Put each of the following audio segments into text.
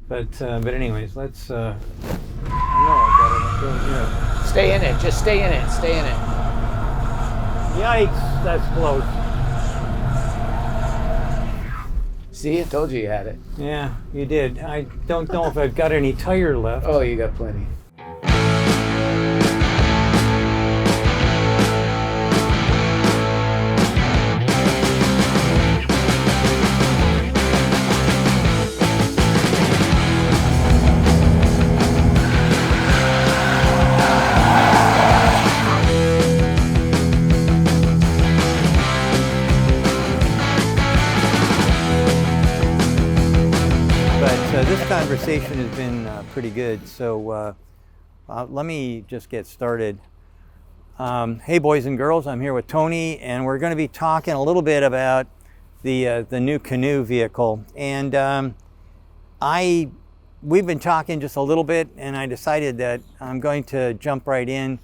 But anyways, let's. I know I got it. Yeah. Stay in it. Just stay in it. Stay in it. Yikes! That's close. See, I told you had it. Yeah, you did. I don't know if I've got any tire left. Oh, you got plenty. This conversation has been pretty good, so let me just get started. Hey boys and girls, I'm here with Tony, and we're going to be talking a little bit about the new Canoo vehicle. And we've been talking just a little bit, and I decided that I'm going to jump right in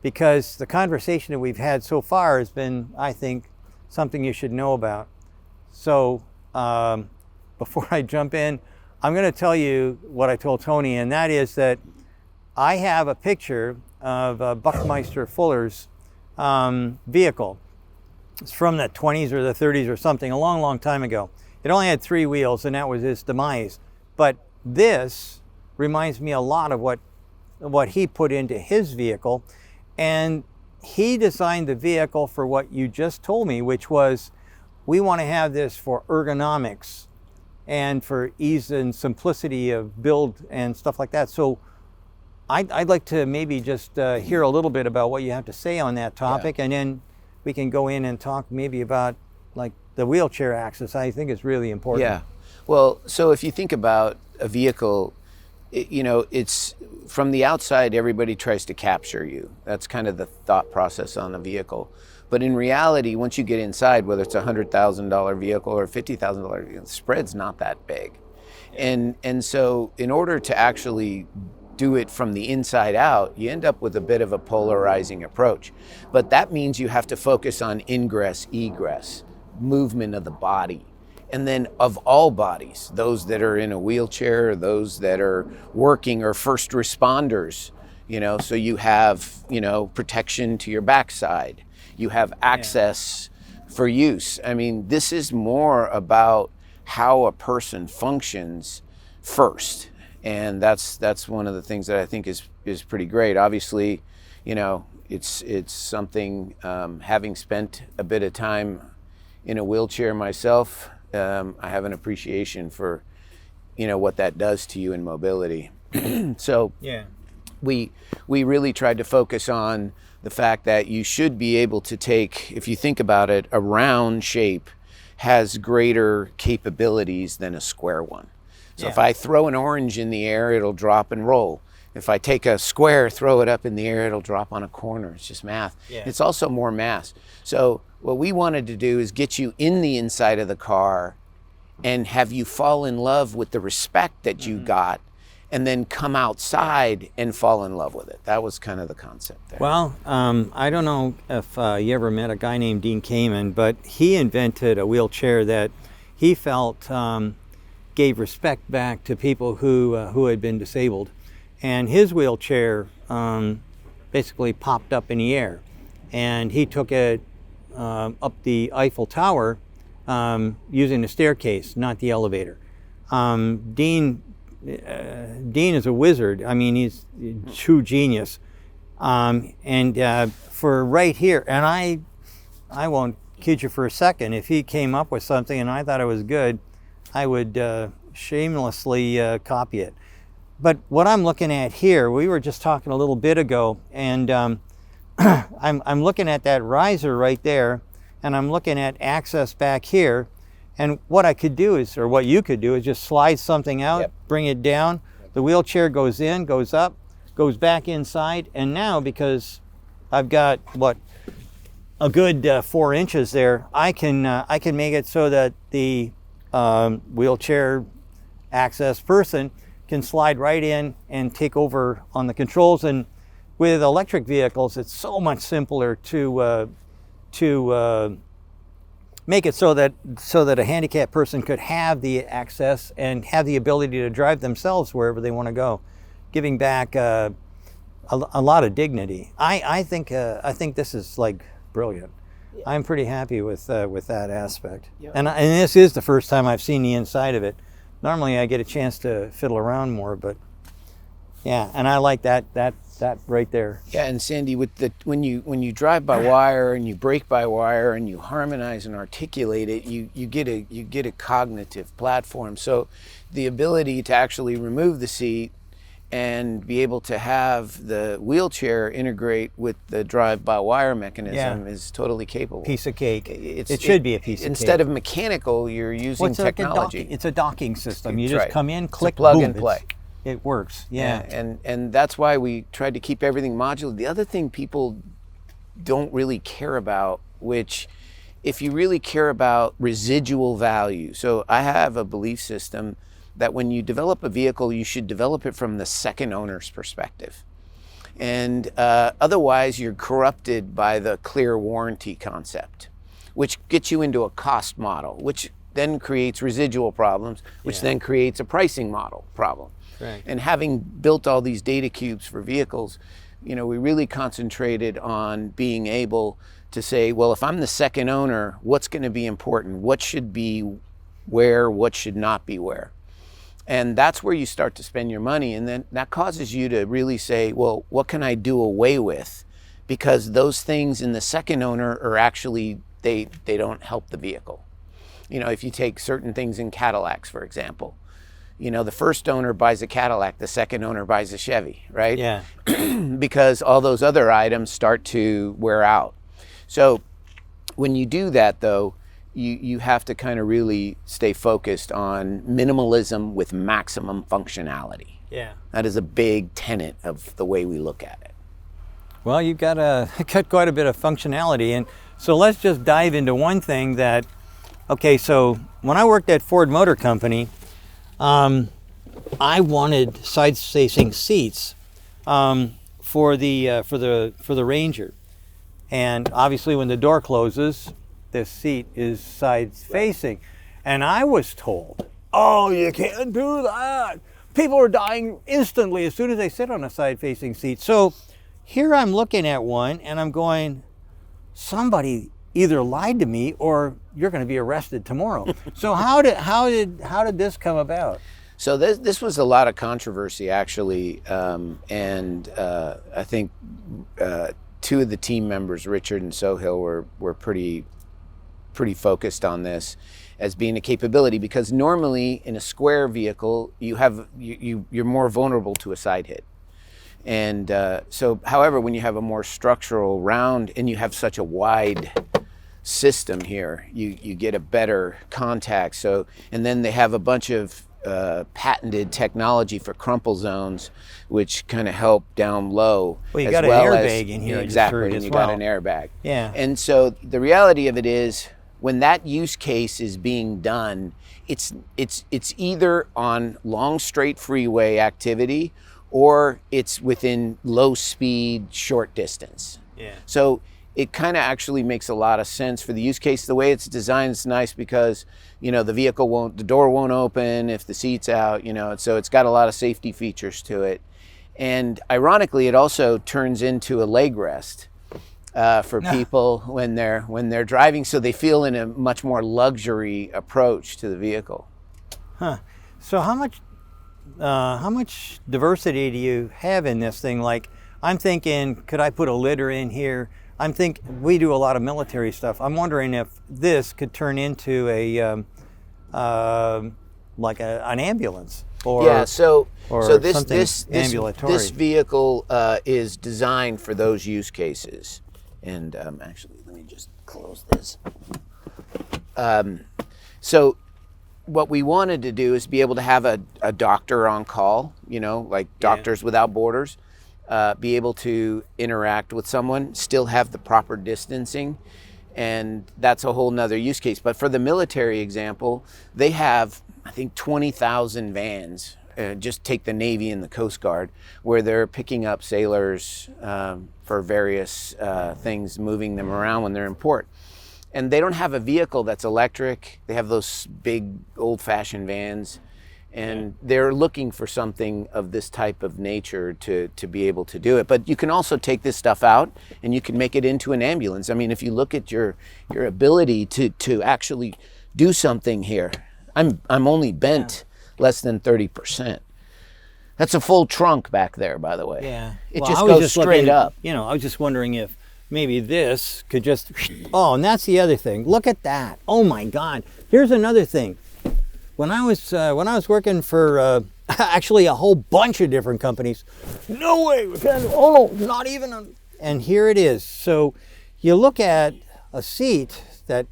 because the conversation that we've had so far has been, I think, something you should know about. So before I jump in, I'm going to tell you what I told Tony, and that is that I have a picture of Buckminster Fuller's vehicle. It's from the 20s or the 30s or something, a long, long time ago. It only had 3 wheels, and that was its demise. But this reminds me a lot of what he put into his vehicle, and he designed the vehicle for what you just told me, which was we want to have this for ergonomics and for ease and simplicity of build and stuff like that. So I'd like to maybe just hear a little bit about what you have to say on that topic, and then we can go in and talk maybe about like the wheelchair access. I think is really important. Yeah. Well, so if you think about a vehicle, it's from the outside, everybody tries to capture you. That's kind of the thought process on a vehicle. But in reality, once you get inside, whether it's a $100,000 vehicle or a $50,000 vehicle, the spread's not that big. And so in order to actually do it from the inside out, you end up with a bit of a polarizing approach. But that means you have to focus on ingress, egress, movement of the body. And then of all bodies, those that are in a wheelchair, those that are working or first responders, so you have, protection to your backside. You have access for use. I mean, this is more about how a person functions first. And that's one of the things that I think is pretty great. Obviously, it's something, having spent a bit of time in a wheelchair myself, I have an appreciation for, what that does to you in mobility. So we really tried to focus on the fact that you should be able to take, if you think about it, a round shape has greater capabilities than a square one. So if I throw an orange in the air, it'll drop and roll. If I take a square, throw it up in the air, it'll drop on a corner. It's just math. It's also more mass. So what we wanted to do is get you in the inside of the car and have you fall in love with the respect that you got, and then come outside and fall in love with it. That was kind of the concept there. Well, I don't know if you ever met a guy named Dean Kamen, but he invented a wheelchair that he felt gave respect back to people who had been disabled. And his wheelchair basically popped up in the air. And he took it up the Eiffel Tower using the staircase, not the elevator. Dean is a wizard. I mean, he's a true genius. And for right here, and I won't kid you for a second, if he came up with something and I thought it was good, I would shamelessly copy it. But what I'm looking at here, we were just talking a little bit ago, and I'm looking at that riser right there, and I'm looking at access back here. And what I could do is, or what you could do is just slide something out, bring it down, the wheelchair goes in, goes up, goes back inside, and now because I've got, a good 4 inches there, I can make it so that the wheelchair access person can slide right in and take over on the controls. And with electric vehicles, it's so much simpler to make it so that a handicapped person could have the access and have the ability to drive themselves wherever they want to go, giving back a lot of dignity. I think this is like brilliant. I'm pretty happy with that aspect. Yeah. And this is the first time I've seen the inside of it. Normally I get a chance to fiddle around more, but yeah, and I like that right there. Yeah, and Sandy, with when you drive by wire and you brake by wire and you harmonize and articulate it, you get a cognitive platform. So the ability to actually remove the seat and be able to have the wheelchair integrate with the drive-by-wire mechanism is totally capable. Piece of cake. It should be a piece of cake. Instead of mechanical, you're using technology. It's a docking system. You That's just come in, click, plug boom, and play. It works. Yeah. And that's why we tried to keep everything modular. The other thing people don't really care about, which if you really care about residual value, so I have a belief system that when you develop a vehicle, you should develop it from the second owner's perspective. And otherwise, you're corrupted by the clear warranty concept, which gets you into a cost model, which then creates residual problems, which then creates a pricing model problem. Right. And having built all these data cubes for vehicles, we really concentrated on being able to say, well, if I'm the second owner, what's going to be important? What should be where? What should not be where? And that's where you start to spend your money. And then that causes you to really say, well, what can I do away with? Because those things in the second owner are actually, they don't help the vehicle. If you take certain things in Cadillacs, for example, the first owner buys a Cadillac, the second owner buys a Chevy, right? Yeah. Because all those other items start to wear out. So when you do that, though, you have to kind of really stay focused on minimalism with maximum functionality. Yeah. That is a big tenet of the way we look at it. Well, you've got quite a bit of functionality. And so let's just dive into one thing okay, so when I worked at Ford Motor Company, I wanted side-facing seats for the Ranger. And obviously when the door closes, this seat is side-facing. And I was told, oh, you can't do that. People are dying instantly as soon as they sit on a side-facing seat. So here I'm looking at one and I'm going, somebody either lied to me or you're going to be arrested tomorrow. So how did this come about? So this was a lot of controversy, actually. And I think two of the team members, Richard and Sohail, were pretty focused on this as being a capability, because normally in a square vehicle you're more vulnerable to a side hit. And so, however, when you have a more structural round and you have such a wide system here, you get a better contact. So, and then they have a bunch of patented technology for crumple zones, which kind of help down low. Well, you got an airbag in here. Exactly, and you got an airbag. Yeah. And so the reality of it is, when that use case is being done, it's either on long straight freeway activity or it's within low speed, short distance. Yeah. So it kind of actually makes a lot of sense for the use case. The way it's designed is nice because, the door won't open if the seat's out, so it's got a lot of safety features to it. And ironically, it also turns into a leg rest for people when they're driving, so they feel in a much more luxury approach to the vehicle. Huh. So how much diversity do you have in this thing? Like, I'm thinking, could I put a litter in here? We do a lot of military stuff. I'm wondering if this could turn into an ambulance or this ambulatory. This vehicle is designed for those use cases. And actually, let me just close this. So what we wanted to do is be able to have a doctor on call, like Doctors Without Borders, be able to interact with someone, still have the proper distancing, and that's a whole nother use case. But for the military example, they have, I think, 20,000 vans. Just take the Navy and the Coast Guard, where they're picking up sailors for various things, moving them around when they're in port. and they don't have a vehicle that's electric. They have those big old-fashioned vans, and they're looking for something of this type of nature to be able to do it. But you can also take this stuff out and you can make it into an ambulance. I mean, if you look at your ability to actually do something here, I'm only bent less than 30%. That's a full trunk back there, by the way. Yeah. It just goes straight up. You know, I was just wondering if maybe this could just, oh, and that's the other thing. Look at that. Oh my God. Here's another thing. When I was working for actually a whole bunch of different companies, no way, oh no, not even, and here it is. So you look at a seat that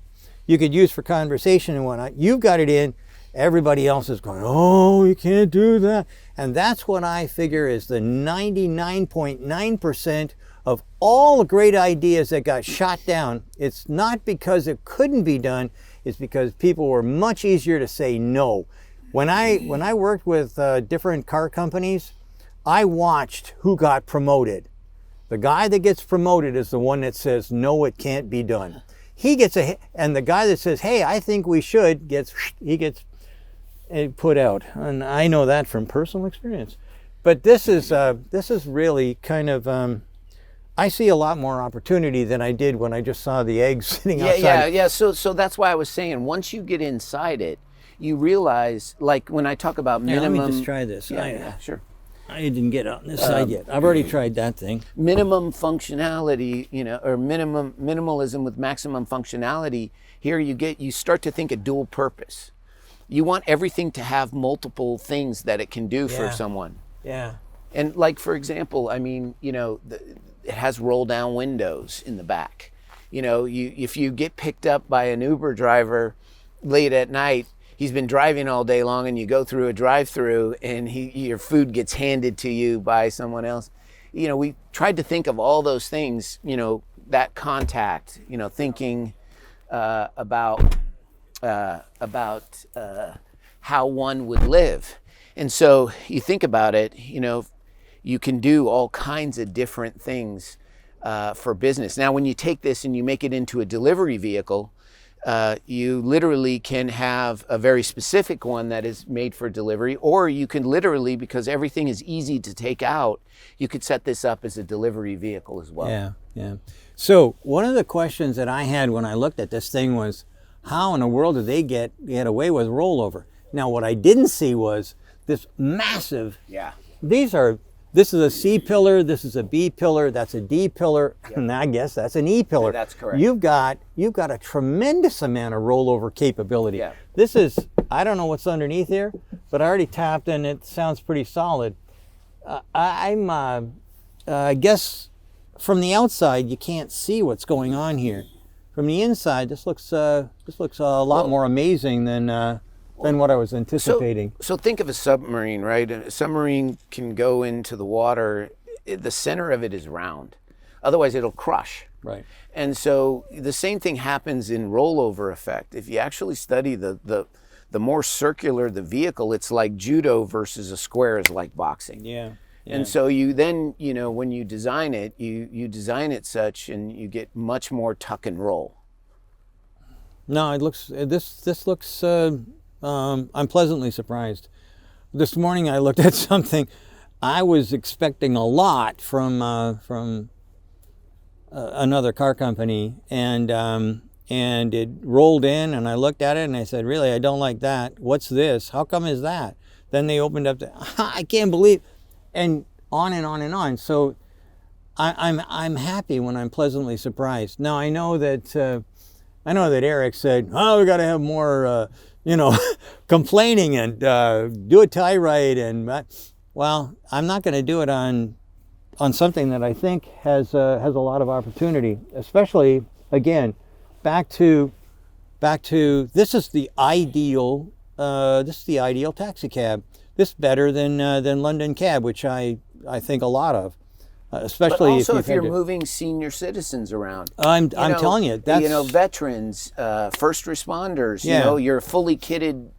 you could use for conversation and whatnot, you've got it in, everybody else is going, oh, you can't do that. And that's what I figure is the 99.9% of all the great ideas that got shot down. It's not because it couldn't be done, it's because people were much easier to say no. When I worked with different car companies, I watched who got promoted. The guy that gets promoted is the one that says, no, it can't be done. He gets and the guy that says, hey, I think we should, he gets put out. And I know that from personal experience. But this is really kind of, I see a lot more opportunity than I did when I just saw the eggs sitting outside. Yeah. So that's why I was saying, once you get inside it, you realize, like when I talk about minimum. Let me just try this. Yeah, sure. I didn't get on this side yet. I've already tried that thing. Minimum functionality, or minimalism with maximum functionality. Here you start to think a dual purpose. You want everything to have multiple things that it can do for someone. Yeah. And like, for example, I mean, it has roll down windows in the back. If you get picked up by an Uber driver late at night, he's been driving all day long, and you go through a drive-through and your food gets handed to you by someone else. We tried to think of all those things, that contact, thinking about how one would live. And so you think about it, you can do all kinds of different things for business. Now, when you take this and you make it into a delivery vehicle, you literally can have a very specific one that is made for delivery, or you can literally, because everything is easy to take out, you could set this up as a delivery vehicle as well. Yeah. So one of the questions that I had when I looked at this thing was, how in the world did they get away with rollover? Now, what I didn't see was this massive, this is a C pillar, this is a B pillar, that's a D pillar, and I guess that's an E pillar. Yeah, that's correct. You've got a tremendous amount of rollover capability. Yeah. This is, I don't know what's underneath here, but I already tapped and it sounds pretty solid. I guess from the outside you can't see what's going on here. From the inside, this looks a lot more amazing than what I was anticipating. So think of a submarine, right? A submarine can go into the water. The center of it is round. Otherwise, it'll crush. Right. And so the same thing happens in rollover effect. If you actually study the more circular the vehicle, it's like judo versus a square is like boxing. Yeah. And so you then, when you design it, you design it such, and you get much more tuck and roll. No, it looks, this looks, I'm pleasantly surprised. This morning I looked at something. I was expecting a lot from another car company, and it rolled in, and I looked at it and I said, really, I don't like that. What's this? How come is that? Then they opened up I can't believe, and on and on and on. So I'm happy when I'm pleasantly surprised. Now I know that Eric said, oh, we got to have more complaining and do a tie right, and well, I'm not going to do it on something that I think has a lot of opportunity. Especially, again, back to this is the ideal taxi cab. This is better than London Cab, which I think a lot of. Especially but also if you're moving senior citizens around. I'm telling you, that's veterans, first responders. You're a fully kitted,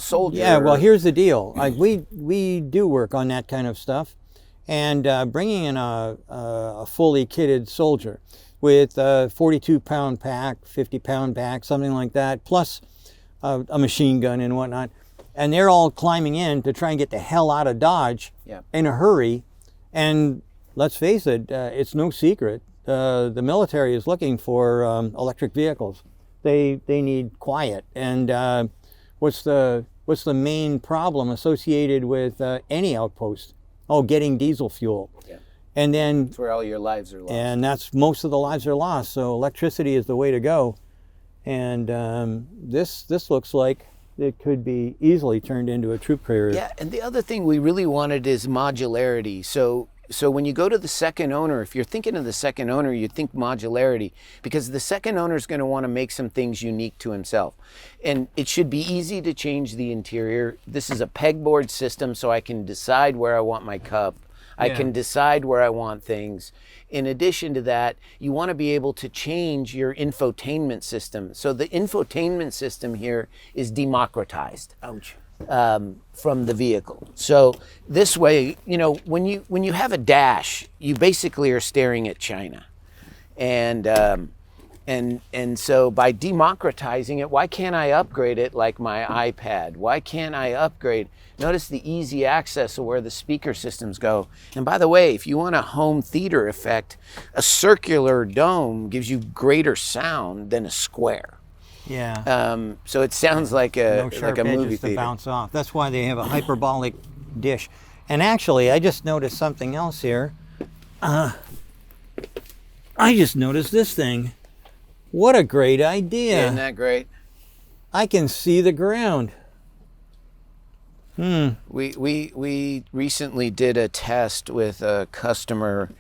soldier. Yeah, well, here's the deal. Like we do work on that kind of stuff, and bringing in a fully kitted soldier. with a 42-pound pack, 50-pound pack, something like that, plus a machine gun and whatnot. And they're all climbing in to try and get the hell out of Dodge in a hurry. And let's face it, it's no secret. The military is looking for electric vehicles. They need quiet. And what's the main problem associated with any outpost? Oh, getting diesel fuel. Yeah. And then that's where all your lives are lost. And that's most of the lives are lost. So electricity is the way to go. And this looks like it could be easily turned into a troop carrier. Yeah, and the other thing we really wanted is modularity. So when you go to the second owner, if you're thinking of the second owner, you think modularity, because the second owner is going to want to make some things unique to himself. And it should be easy to change the interior. This is a pegboard system, so I can decide where I want my cup. I can decide where I want things. In addition to that, you want to be able to change your infotainment system. So the infotainment system here is democratized. Ouch. From the vehicle. So this way, you know, when you have a dash, you basically are staring at China. And so by democratizing it, why can't I upgrade it like my iPad? Why can't I upgrade? Notice the easy access of where the speaker systems go. And by the way, if you want a home theater effect, a circular dome gives you greater sound than a square. Yeah. So it sounds like a movie theater. To bounce off. That's why they have a hyperbolic dish. And actually, I just noticed something else here. I just noticed this thing. What a great idea. Isn't that great? I can see the ground. We recently did a test with a customer,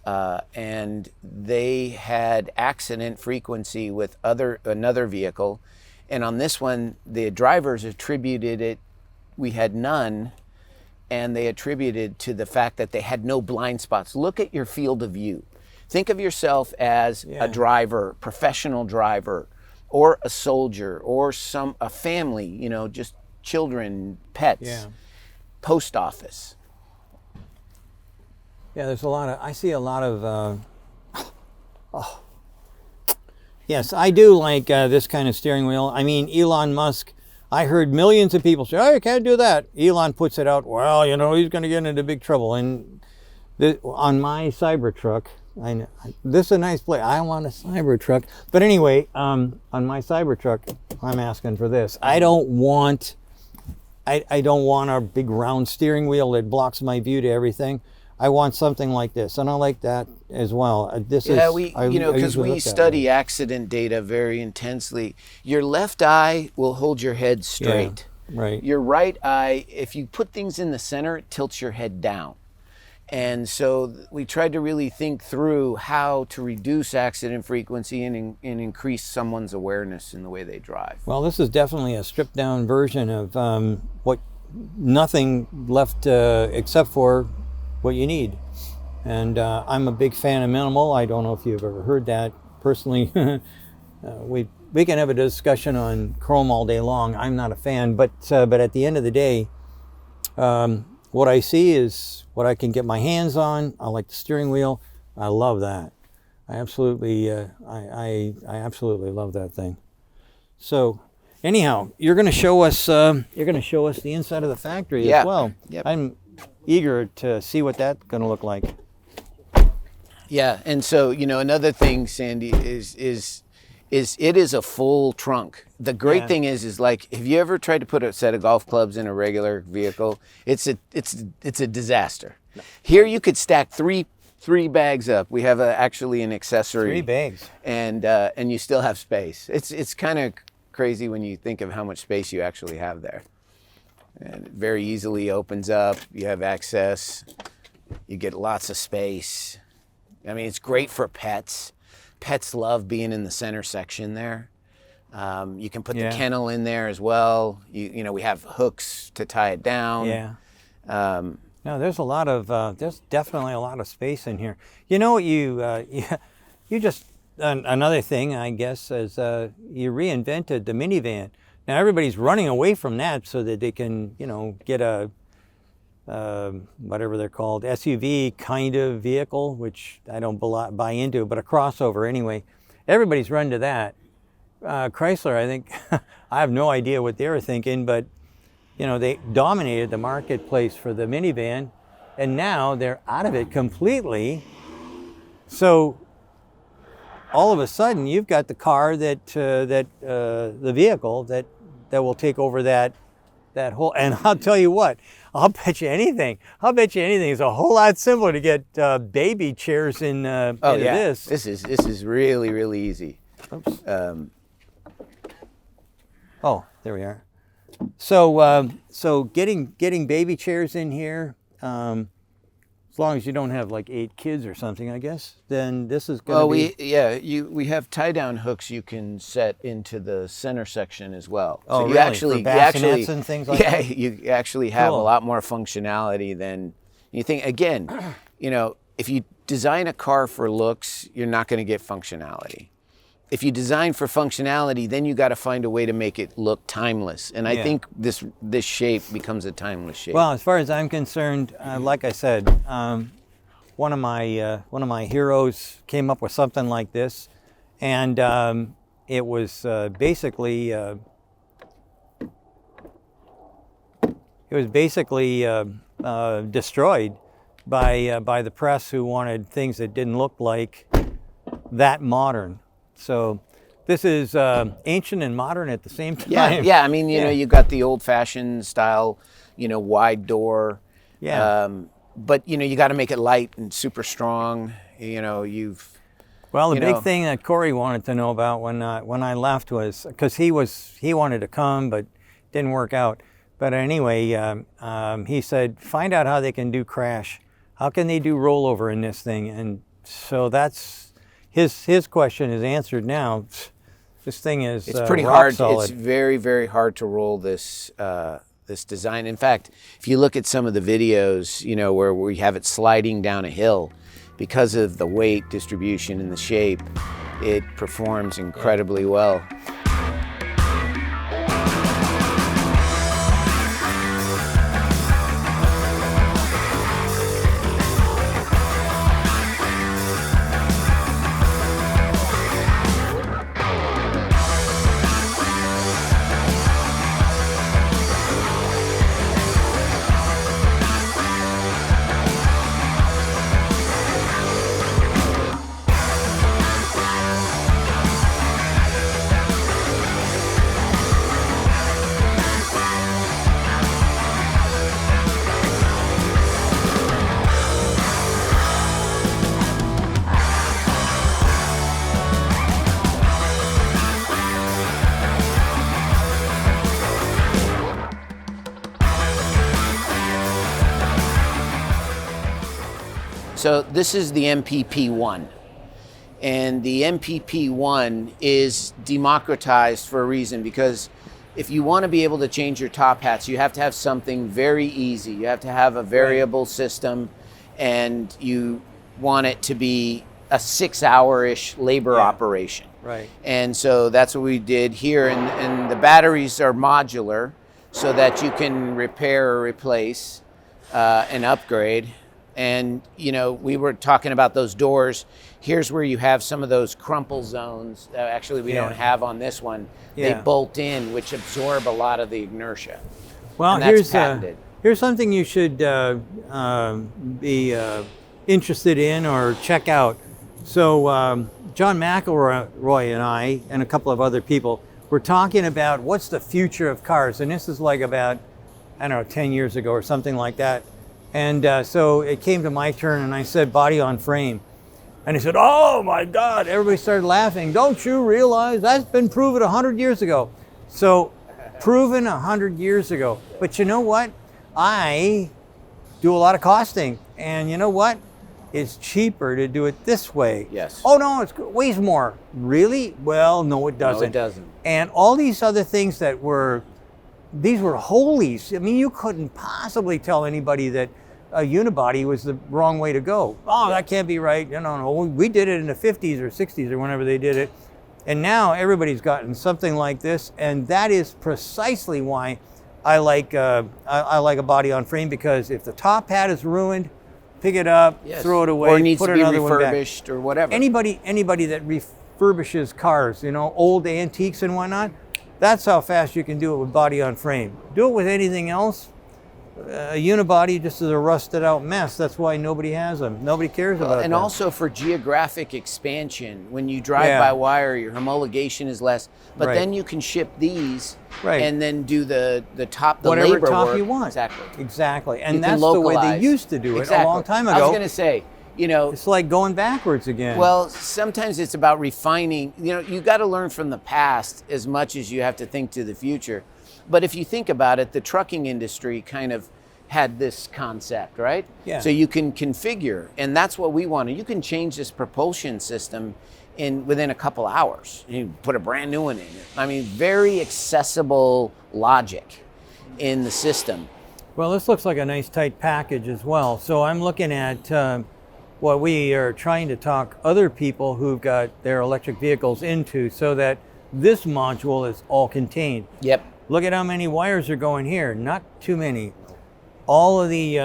and they had accident frequency with another vehicle, and on this one the drivers attributed it, we had none, and they attributed to the fact that they had no blind spots. Look at your field of view. Think of yourself as a driver, professional driver, or a soldier, or a family, you know, just children, pets, post office. Yeah, I see a lot of, yes, I do like this kind of steering wheel. I mean, Elon Musk, I heard millions of people say, oh, you can't do that. Elon puts it out, well, you know, he's going to get into big trouble. And on my Cybertruck, this is a nice place. I want a Cybertruck. But anyway, on my Cybertruck, I'm asking for this. I don't want a big round steering wheel that blocks my view to everything. I want something like this, and I like that as well. Because we study accident data very intensely. Your left eye will hold your head straight. Yeah, right. Your right eye, if you put things in the center, it tilts your head down. And so we tried to really think through how to reduce accident frequency and increase someone's awareness in the way they drive. Well, this is definitely a stripped down version of nothing left except for what you need. And I'm a big fan of minimal. I don't know if you've ever heard that. Personally, we can have a discussion on chrome all day long. I'm not a fan, but at the end of the day, what I see is what I can get my hands on. I like the steering wheel. I love that. I absolutely love that thing. So, anyhow, you're going to show us the inside of the factory as well. Yep. I'm eager to see what that's going to look like. Yeah, and so another thing, Sandy, is it is a full trunk. The great thing is like, have you ever tried to put a set of golf clubs in a regular vehicle? It's a disaster. Here you could stack three bags up. We have actually an accessory. 3 bags. And you still have space. It's kind of crazy when you think of how much space you actually have there. And it very easily opens up. You have access. You get lots of space. I mean, it's great for pets. Pets love being in the center section there. You can put the kennel in there as well. We have hooks to tie it down. Yeah. No, there's there's definitely a lot of space in here. You know what you just, another thing, I guess, is you reinvented the minivan. Now everybody's running away from that so that they can, get a whatever they're called, SUV kind of vehicle, which I don't buy into, but a crossover anyway. Everybody's run to that. Chrysler, I think, I have no idea what they were thinking, but you know, they dominated the marketplace for the minivan, and now they're out of it completely. So all of a sudden, you've got the car the vehicle that will take over that whole. And I'll tell you what, I'll bet you anything is a whole lot simpler to get baby chairs into this. This is really, really easy. Oops. Oh, there we are. So getting baby chairs in here, as long as you don't have like 8 kids or something, I guess, then this is going to be... we have tie-down hooks you can set into the center section as well. Oh, so you really? actually, For bassinets and things like that? Yeah, you actually have Cool. a lot more functionality than you think. Again, you know, if you design a car for looks, you're not going to get functionality. If you design for functionality, then you got to find a way to make it look timeless. And I think this shape becomes a timeless shape. Well, as far as I'm concerned, like I said, one of my heroes came up with something like this, and it was basically destroyed by the press, who wanted things that didn't look like that modern. So this is ancient and modern at the same time. Yeah. I mean, you know, you've got the old-fashioned style, you know, wide door. Yeah. But you know, you got to make it light and super strong. You know, Well, the big thing that Corey wanted to know about when I left was, because he wanted to come but didn't work out. But anyway, he said, find out how they can do crash. How can they do rollover in this thing? And so that's his question is answered now. This thing is it's pretty rock hard. solid. It's very, very hard to roll this this design. In fact, if you look at some of the videos, you know, where we have it sliding down a hill, because of the weight distribution and the shape, it performs incredibly well. So this is the MPP-1, and the MPP-1 is democratized for a reason, because if you want to be able to change your top hats, you have to have something very easy. You have to have a variable system, and you want it to be a 6-hour-ish labor operation. Right. And so that's what we did here, and the batteries are modular so that you can repair or replace and upgrade. And, you know, we were talking about those doors. Here's where you have some of those crumple zones that actually we don't have on this one. They bolt in, which absorb a lot of the inertia. Well, and that's patented. Here's something you should be interested in or check out. So John McElroy and I and a couple of other people were talking about what's the future of cars. And this is like about, I don't know, 10 years ago or something like that. And so it came to my turn, and I said, body on frame. And he said, oh my God, everybody started laughing. Don't you realize that's been proven 100 years ago? So proven 100 years ago. But you know what? I do a lot of costing. And you know what? It's cheaper to do it this way. Yes. Oh no, it weighs more. Really? Well, no, it doesn't. No, it doesn't. And all these other things that these were holies. I mean, you couldn't possibly tell anybody that a unibody was the wrong way to go. Oh, that can't be right. No. We did it in the 50s or 60s or whenever they did it. And now everybody's gotten something like this. And that is precisely why I like a body on frame because if the top hat is ruined, pick it up, Yes. throw it away, or needs put to be another one back. refurbished or whatever. Anybody that refurbishes cars, you know, old antiques and whatnot, that's how fast you can do it with body on frame. Do it with anything else, a unibody just is a rusted out mess. That's why nobody has them. Nobody cares about And that. also for geographic expansion, when you drive Yeah. by wire, your homologation is less. But Right. then you can ship these Right. and then do the top, the Whatever labor top work. you want. Exactly. Exactly. And You can that's the way they localize. used to do it Exactly. a long time I was ago. going to say, you know, It's like going backwards again. well, sometimes it's about refining. You know, you got to learn from the past as much as you have to think to the future. But if you think about it, the trucking industry kind of had this concept, right? Yeah. So you can configure, and that's what we wanted. You can change this propulsion system within a couple hours. You put a brand new one in it. I mean, very accessible logic in the system. Well, this looks like a nice tight package as well. So I'm looking at what we are trying to talk other people who've got their electric vehicles into so that this module is all contained. Yep. Look at how many wires are going here. Not too many. All of the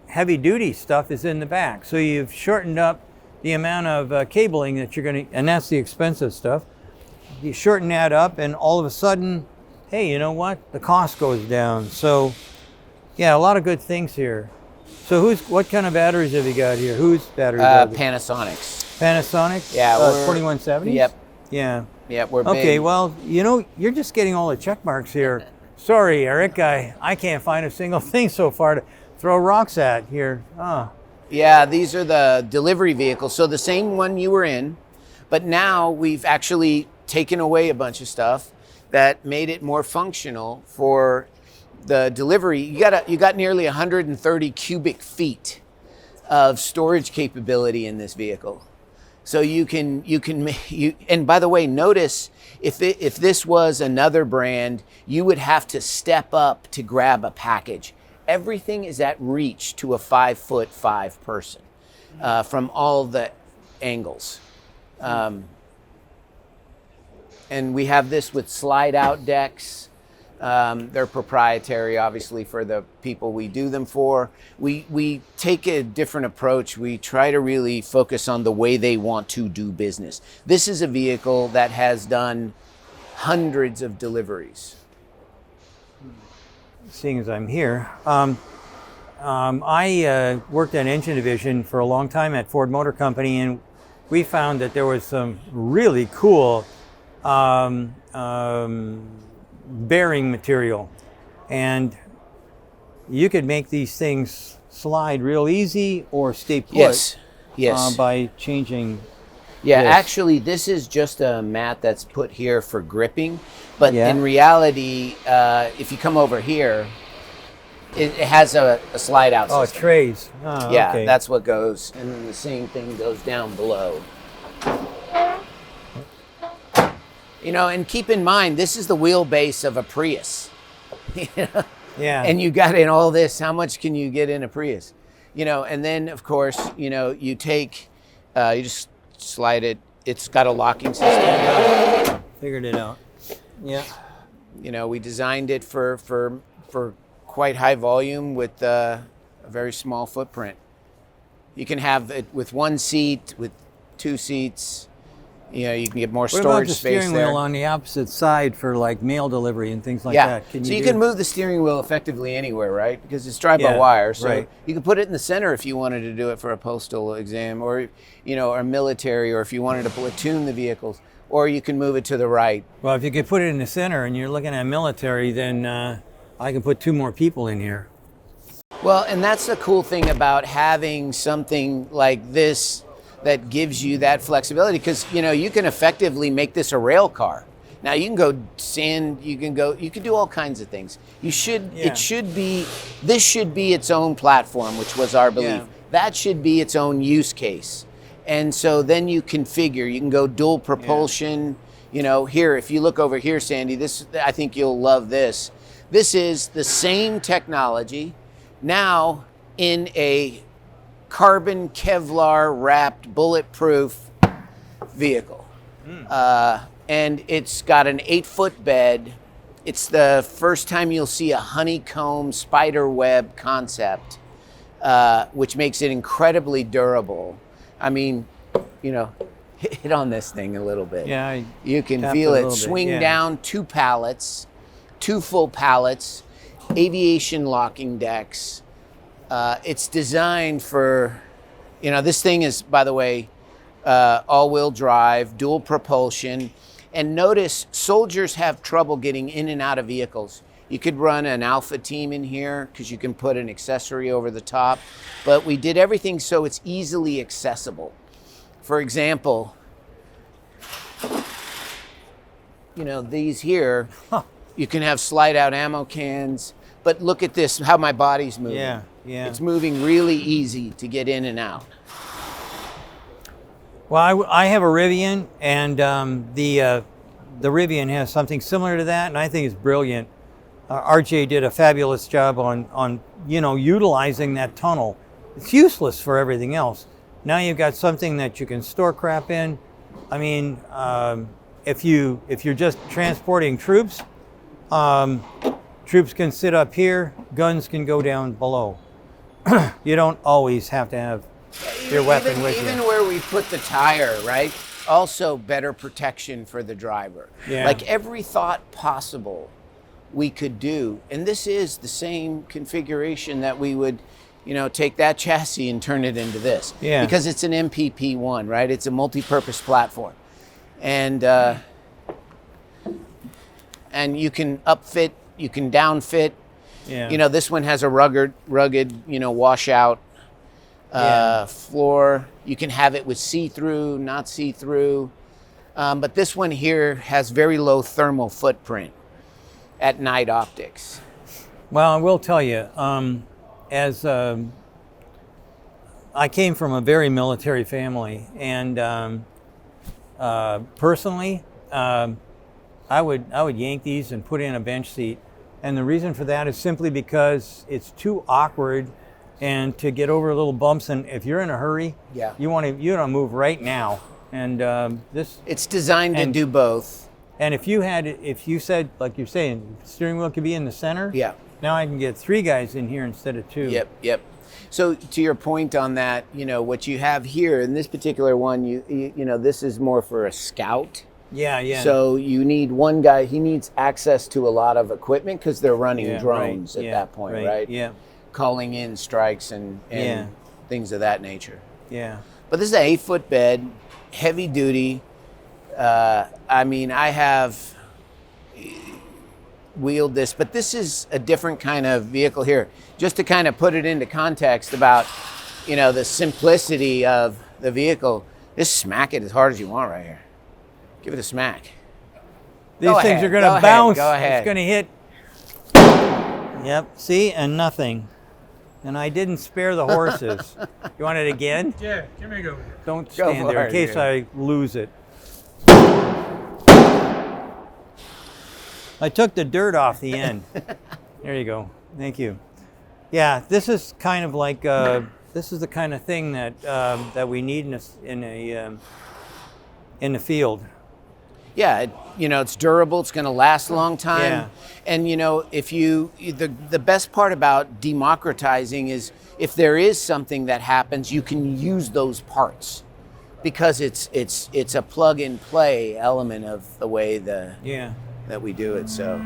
heavy duty stuff is in the back. So you've shortened up the amount of cabling that you're going to, and that's the expensive stuff. You shorten that up and all of a sudden, hey, you know what? The cost goes down. So yeah, a lot of good things here. So what kind of batteries have you got here? Whose batteries are they? Panasonics. Panasonic? Yeah, we're- 2170s? Yep. Yeah. Yep, we're Okay, big. well, you know, you're just getting all the check marks here. Sorry, Eric, I can't find a single thing so far to throw rocks at here. Oh, Yeah, these are the delivery vehicles. So the same one you were in, but now we've actually taken away a bunch of stuff that made it more functional for the delivery. You got nearly 130 cubic feet of storage capability in this vehicle. So you and by the way, notice if this was another brand, you would have to step up to grab a package. Everything is at reach to a 5'5" person from all the angles. And we have this with slide out decks. They're proprietary, obviously, for the people we do them for. We take a different approach. We try to really focus on the way they want to do business. This is a vehicle that has done hundreds of deliveries. seeing as I'm here. I worked at engine division for a long time at Ford Motor Company, and we found that there was some really cool bearing material, and you could make these things slide real easy or stay put. Yes. By changing. Yeah, this. actually, this is just a mat that's put here for gripping. But Yeah. in reality, if you come over here, it has a slide out Oh, system. trays. Oh, Yeah, okay. that's what goes. And then the same thing goes down below. You know, and keep in mind, this is the wheelbase of a Prius. Yeah. And you got in all this, how much can you get in a Prius? You know, and then of course, you know, you take, you just slide it. It's got a locking system. Figured it out. Yeah. You know, we designed it for quite high volume with a very small footprint. You can have it with one seat, with two seats. You know, you can get more What about storage the space steering there. wheel on the opposite side for like mail delivery and things like Yeah, that? Can so you do- can move the steering wheel effectively anywhere, right? Because it's drive-by Yeah, wire, so right. you can put it in the center if you wanted to do it for a postal exam, or you know, or military, or if you wanted to platoon the vehicles, or you can move it to the right. Well, if you could put it in the center and you're looking at military, then I can put 2 more people in here. Well, and that's the cool thing about having something like this that gives you that flexibility, because you know you can effectively make this a rail car. Now you can go sand, you can do all kinds of things. Yeah. This should be its own platform, which was our belief. Yeah. That should be its own use case. And so then you configure, you can go dual propulsion. You know, here, if you look over here, Sandy, this, I think you'll love this. This is the same technology now in a carbon Kevlar wrapped bulletproof vehicle. And it's got an 8-foot bed, It's the first time you'll see a honeycomb spider web concept, which makes it incredibly durable. I mean, you know, hit on this thing a little bit. Yeah, you can feel it swing down 2 pallets, 2 full pallets, aviation locking decks. It's designed for, you know, this thing is, by the way, all-wheel drive, dual propulsion. And notice soldiers have trouble getting in and out of vehicles. You could run an Alpha team in here because you can put an accessory over the top, but we did everything so it's easily accessible. For example, you know, these here, you can have slide out ammo cans, but look at this, how my body's moving. Yeah. It's moving really easy to get in and out. Well, I have a Rivian, and the Rivian has something similar to that, and I think it's brilliant. RJ did a fabulous job on you know, utilizing that tunnel. It's useless for everything else. Now you've got something that you can store crap in. I mean, if you're just transporting troops, troops can sit up here, guns can go down below. You don't always have to have your weapon with you. Even where we put the tire, right? Also better protection for the driver. Yeah. Like every thought possible we could do. And this is the same configuration that we would, you know, take that chassis and turn it into this. Yeah. Because it's an MPP-1, right? It's a multi-purpose platform. And you can upfit, you can downfit. Yeah. You know, this one has a rugged, you know, washout floor. You can have it with see-through, not see-through. But this one here has very low thermal footprint at night optics. Well, I will tell you, as I came from a very military family, and personally, I would yank these and put in a bench seat. And the reason for that is simply because it's too awkward, and to get over little bumps. And if you're in a hurry, you want to move right now. And it's designed to do both. And if you said, like you're saying, the steering wheel could be in the center. Yeah. Now I can get 3 guys in here instead of 2. Yep. So to your point on that, you know, what you have here in this particular one, you know, this is more for a scout. Yeah. So you need one guy. He needs access to a lot of equipment because they're running drones at that point, right? Yeah. Calling in strikes and things of that nature. Yeah. But this is an 8-foot bed, heavy duty. I mean, I have wheeled this, but this is a different kind of vehicle here. Just to kind of put it into context about, you know, the simplicity of the vehicle. Just smack it as hard as you want right here. Give it a smack. These things are going to bounce. Go ahead. It's going to hit. Yep. See, and nothing. And I didn't spare the horses. You want it again? Yeah, give me a go. Don't stand there in case I lose it. I took the dirt off the end. There you go. Thank you. Yeah, this is kind of like this is the kind of thing that that we need in the field. Yeah, you know, it's durable. It's going to last a long time. Yeah. And you know, if the best part about democratizing is if there is something that happens, you can use those parts because it's a plug and play element of the way that we do it. So.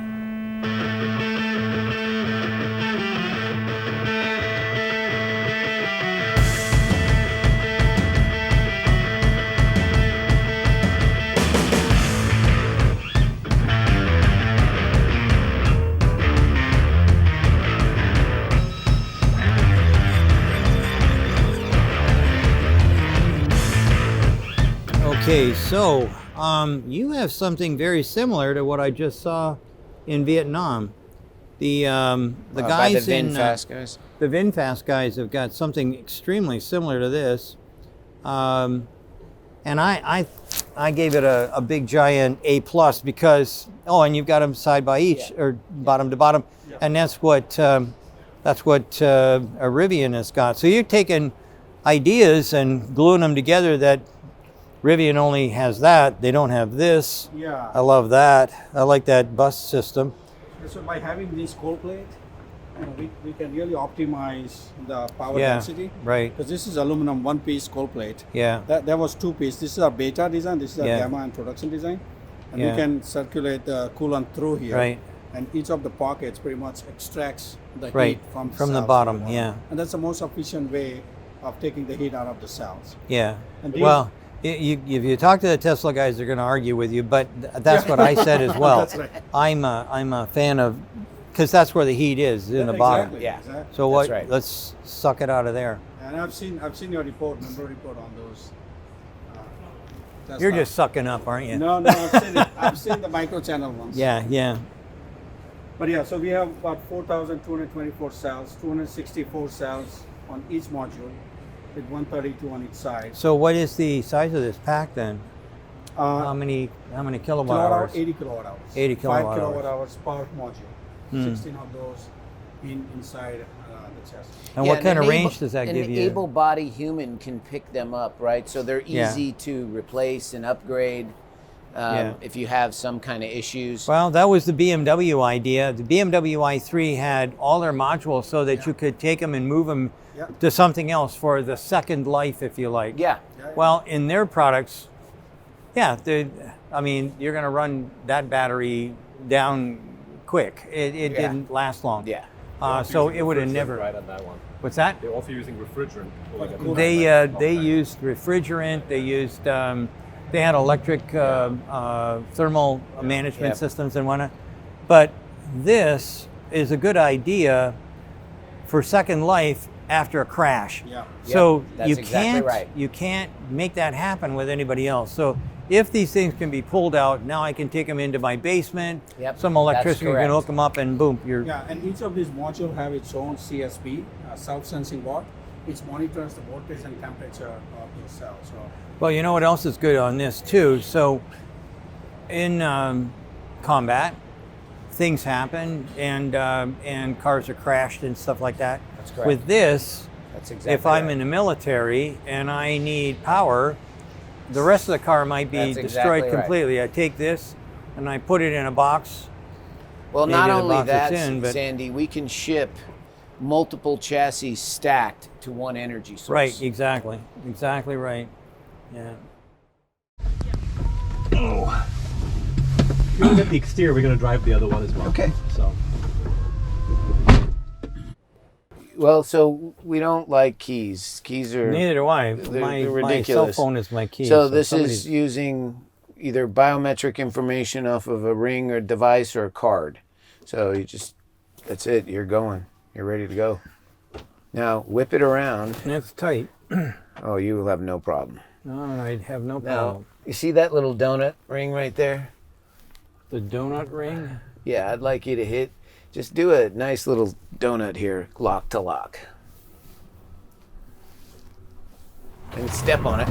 Okay, so you have something very similar to what I just saw in Vietnam. The guys the VinFast guys. The VinFast guys have got something extremely similar to this, and I gave it a big giant A+ because and you've got them side by each or bottom to bottom, and that's what a Rivian has got. So you're taking ideas and gluing them together. That Rivian only has that. They don't have this. Yeah. I love that. I like that bus system. So by having this cold plate, we can really optimize the power Yeah, density. right. Because this is aluminum one-piece cold plate. Yeah. That was two-piece. This is our beta design. This is our Yeah. gamma and production design. And Yeah. we can circulate the coolant through here. Right. And each of the pockets pretty much extracts the Right, heat from from the cells to bottom, yeah. And that's the most efficient way of taking the heat out of the cells. Yeah. And these- Well, if you talk to the Tesla guys, they're going to argue with you, but that's what I said as well. That's right. I'm a fan of, because that's where the heat is, in the bottom. Exactly, Yeah. exactly. So what? right. Let's suck it out of there. And I've seen your report, Munro report on those. Tesla. You're just sucking up, aren't you? No, I've seen it. I've seen the micro channel ones. Yeah, yeah. But yeah, so we have about 4,224 cells, 264 cells on each module, with 132 on each side. So what is the size of this pack then? How many kilowatt hours? 80 kilowatt hours. 80 kilowatt 5 kilowatt hours. hours per module. 16 of those inside the chest. And Yeah, what kind of an range does that give An you? able-bodied human can pick them up, right? So they're Yeah. easy to replace and upgrade Yeah. if you have some kind of issues. Well, that was the BMW idea. The BMW i3 had all their modules so that you could take them and move them Yeah. to something else for the second life, if you like. Yeah. Well, in their products, yeah, I mean, you're going to run that battery down quick. It Yeah. didn't last long. Yeah. So it would have never. Right on that one. What's that? They're also using refrigerant. They used refrigerant. They used they had electric thermal management Yep. systems and whatnot. But this is a good idea for second life after a crash. Yeah. So that's you exactly can't right. you can't make that happen with anybody else. So if these things can be pulled out, now I can take them into my basement. Yep, Some that's electrician can correct. hook them up, and boom, you're Yeah, and each of these modules have its own CSP, self-sensing board, which monitors the voltage and temperature of the cell. So Well, you know what else is good on this too? So in combat, things happen and cars are crashed and stuff like that. That's correct. With this, That's exactly if I'm right. in the military and I need power, the rest of the car might be That's destroyed exactly right. completely. I take this and I put it in a box. Well, Maybe not the only box that, it's in, but- Sandy, we can ship multiple chassis stacked to one energy source. Right, exactly. Exactly right. Yeah. We're gonna get the exterior. We're gonna drive the other one as well. Okay. So Well, so we don't like keys. Keys are Neither do I. they're My cell ridiculous. phone is my key. So this somebody's- is using either biometric information off of a ring or device or a card. So that's it. You're going. You're ready to go. Now whip it around. That's tight. Oh, you will have no problem. No, I'd have no Now, problem. you see that little donut ring right there? The donut ring? Yeah, I'd like you to hit. Just do a nice little donut here, lock to lock. And step on it.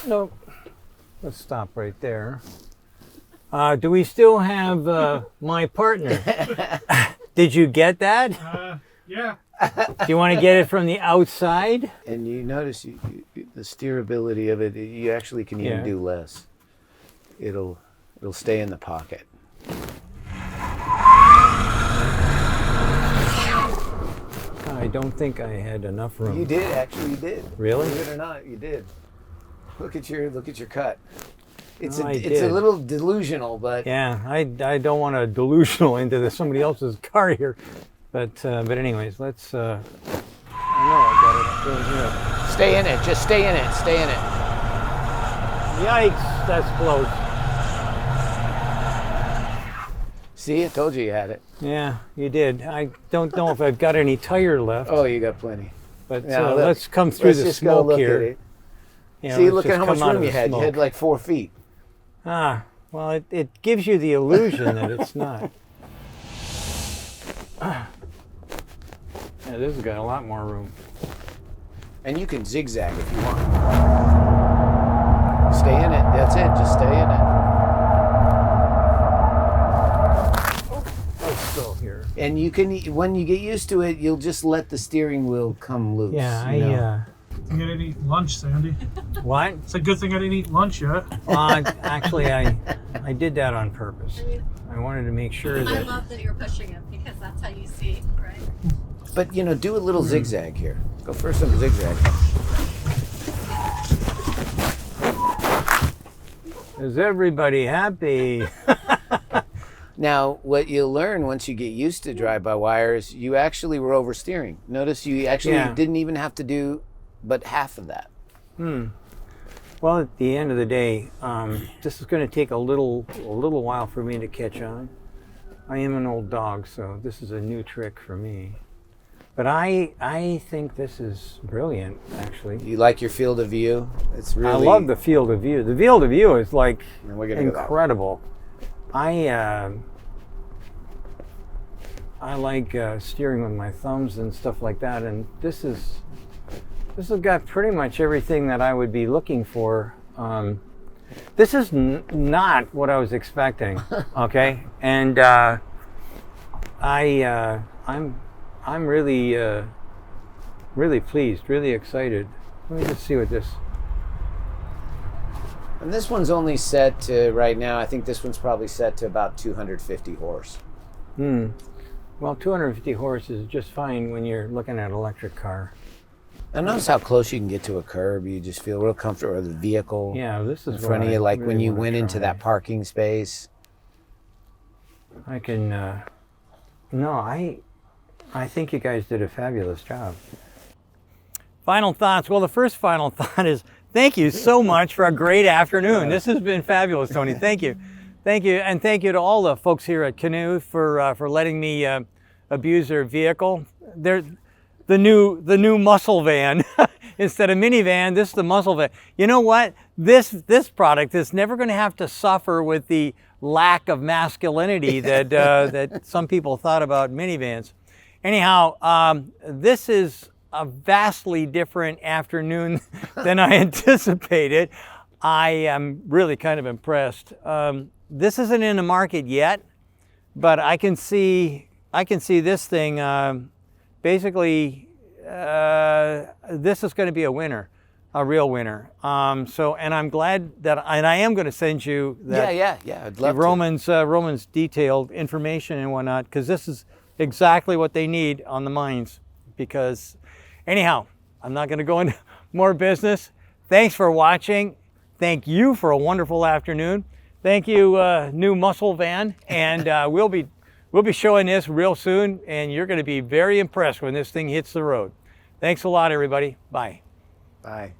Nope. Let's stop right there. Do we still have my partner? Did you get that? yeah, Uh, Do you want to get it from the outside? And you notice the steerability of it, you actually can even Yeah. do less. It'll stay in the pocket. I don't think I had enough room. You did, actually, you did. Really? Believe it or not, you did. Look at your cut. It's Oh, I it's a did. little delusional, but Yeah, I don't want to delusional into somebody else's car here, but anyways, let's. I know I got it down here. stay in it. Just stay in it. Stay in it. Yikes, that's close. See, I told you had it. Yeah, you did. I don't know if I've got any tire left, Oh, you got plenty. but Now, look, let's come through Let's the just go smoke look here. at it. Yeah, See, let's look at just how much come out of room you the had. You smoke. had like 4 feet. Ah, well, it gives you the illusion that it's not. Yeah, this has got a lot more room. And you can zigzag if you want. Stay in it. That's it. Just stay in it. Let's go here. And you can, when you get used to it, you'll just let the steering wheel come loose. Yeah, you know? thing I didn't eat lunch, Sandy. What? It's a good thing I didn't eat lunch yet. Actually, I did that on purpose. I wanted to make sure I that. love that you're pushing him because that's how you see, right? But you know, do a little zigzag here. Go for some zigzag. Is everybody happy? Now, what you'll learn once you get used to drive-by-wire is you actually were oversteering. Notice you actually Yeah. didn't even have to do but half of that. Well, at the end of the day, this is going to take a little while for me to catch on. I am an old dog, so this is a new trick for me. But I think this is brilliant, actually. You like your field of view? It's really. I love the field of view. The field of view is like And we're gonna go that way. incredible. I like steering with my thumbs and stuff like that, and this has got pretty much everything that I would be looking for. This is not what I was expecting, okay? And I'm really really pleased, really excited. Let me just see what this. And this one's only set to right now. I think this one's probably set to about 250 horse. Well, 250 horses is just fine when you're looking at an electric car. And notice how close you can get to a curb. You just feel real comfortable with the vehicle Yeah, this is in front of what you, I like when really you wanna went into try. that parking space. I can. No, I think you guys did a fabulous job. Final thoughts. Well, the first final thought is thank you so much for a great afternoon. This has been fabulous, Tony. Thank you, and thank you to all the folks here at Canoo for letting me abuse their vehicle. They're the new muscle van instead of minivan. This is the muscle van. You know what? This product is never going to have to suffer with the lack of masculinity that that some people thought about minivans. Anyhow, this is a vastly different afternoon than I anticipated. I am really kind of impressed. This isn't in the market yet, but I can see this thing. Basically, this is going to be a winner, a real winner. And I'm glad that, and I am going to send you that. Yeah. I'd love to. Roman's detailed information and whatnot, because this is exactly what they need on the mines. Because, anyhow, I'm not going to go into more business. Thanks for watching. Thank you for a wonderful afternoon. Thank you, new muscle van, and we'll be showing this real soon, and you're going to be very impressed when this thing hits the road. Thanks a lot, everybody. Bye. Bye.